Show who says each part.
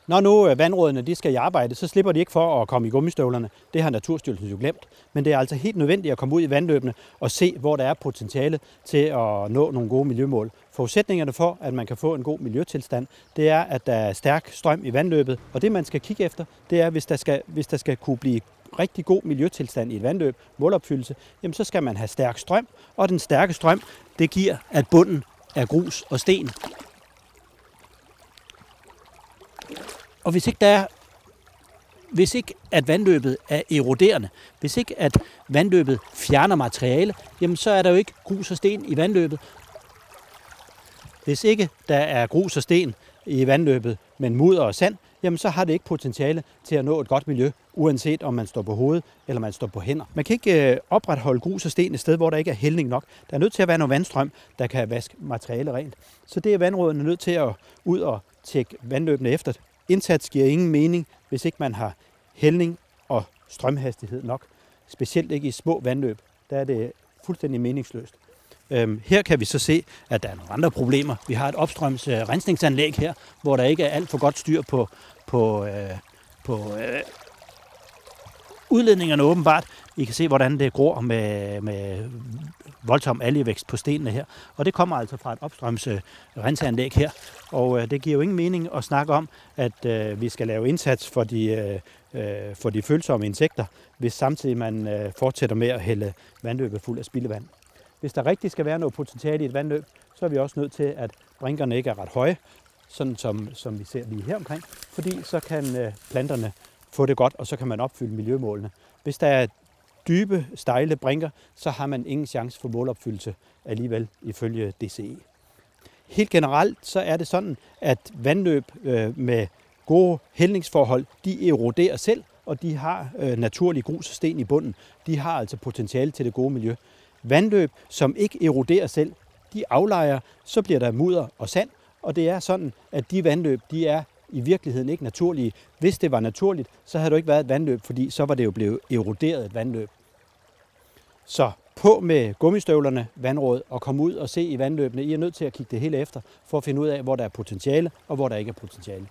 Speaker 1: Når nu vandrådene de skal i arbejde, så slipper de ikke for at komme i gummistøvlerne. Det har Naturstyrelsen jo glemt. Men det er altså helt nødvendigt at komme ud i vandløbene og se, hvor der er potentiale til at nå nogle gode miljømål. Forudsætningerne for, at man kan få en god miljøtilstand, det er, at der er stærk strøm i vandløbet. Og det, man skal kigge efter, det er, hvis der skal kunne blive rigtig god miljøtilstand i et vandløb, målopfyldelse, jamen så skal man have stærk strøm. Og den stærke strøm, det giver, at bunden er grus og sten. Og hvis ikke at vandløbet er eroderende, hvis ikke at vandløbet fjerner materiale, jamen så er der jo ikke grus og sten i vandløbet. Hvis ikke der er grus og sten i vandløbet, men mudder og sand, jamen så har det ikke potentiale til at nå et godt miljø, uanset om man står på hovedet eller man står på hænder. Man kan ikke opretholde grus og sten et sted, hvor der ikke er hældning nok. Der er nødt til at være noget vandstrøm, der kan vaske materiale rent. Så det er vandrådene nødt til at ud og tjekke vandløbene efter. Indsats giver ingen mening, hvis ikke man har hældning og strømhastighed nok. Specielt ikke i små vandløb. Der er det fuldstændig meningsløst. Her kan vi så se, at der er nogle andre problemer. Vi har et opstrøms rensningsanlæg her, hvor der ikke er alt for godt styr på udledningerne åbenbart. I kan se, hvordan det gror med voldsom algevækst på stenene her. Og det kommer altså fra et opstrøms renseanlæg her. Og det giver jo ingen mening at snakke om, at vi skal lave indsats for de følsomme insekter, hvis samtidig man fortsætter med at hælde vandløbet fuld af spildevand. Hvis der rigtig skal være noget potentiale i et vandløb, så er vi også nødt til, at brinkerne ikke er ret høje, sådan som vi ser lige her omkring, fordi så kan planterne få det godt, og så kan man opfylde miljømålene. Hvis der er dybe, stejle brinker, så har man ingen chance for målopfyldelse alligevel ifølge DCE. Helt generelt så er det sådan, at vandløb med gode hældningsforhold, de eroderer selv, og de har naturlig grus og sten i bunden. De har altså potentiale til det gode miljø. Vandløb, som ikke eroderer selv, de aflejer, så bliver der mudder og sand, og det er sådan, at de vandløb, de er i virkeligheden ikke naturlige. Hvis det var naturligt, så havde det ikke været et vandløb, fordi så var det jo blevet eroderet et vandløb. Så på med gummistøvlerne, vandråd, og komme ud og se i vandløbene. I er nødt til at kigge det hele efter, for at finde ud af, hvor der er potentiale og hvor der ikke er potentiale.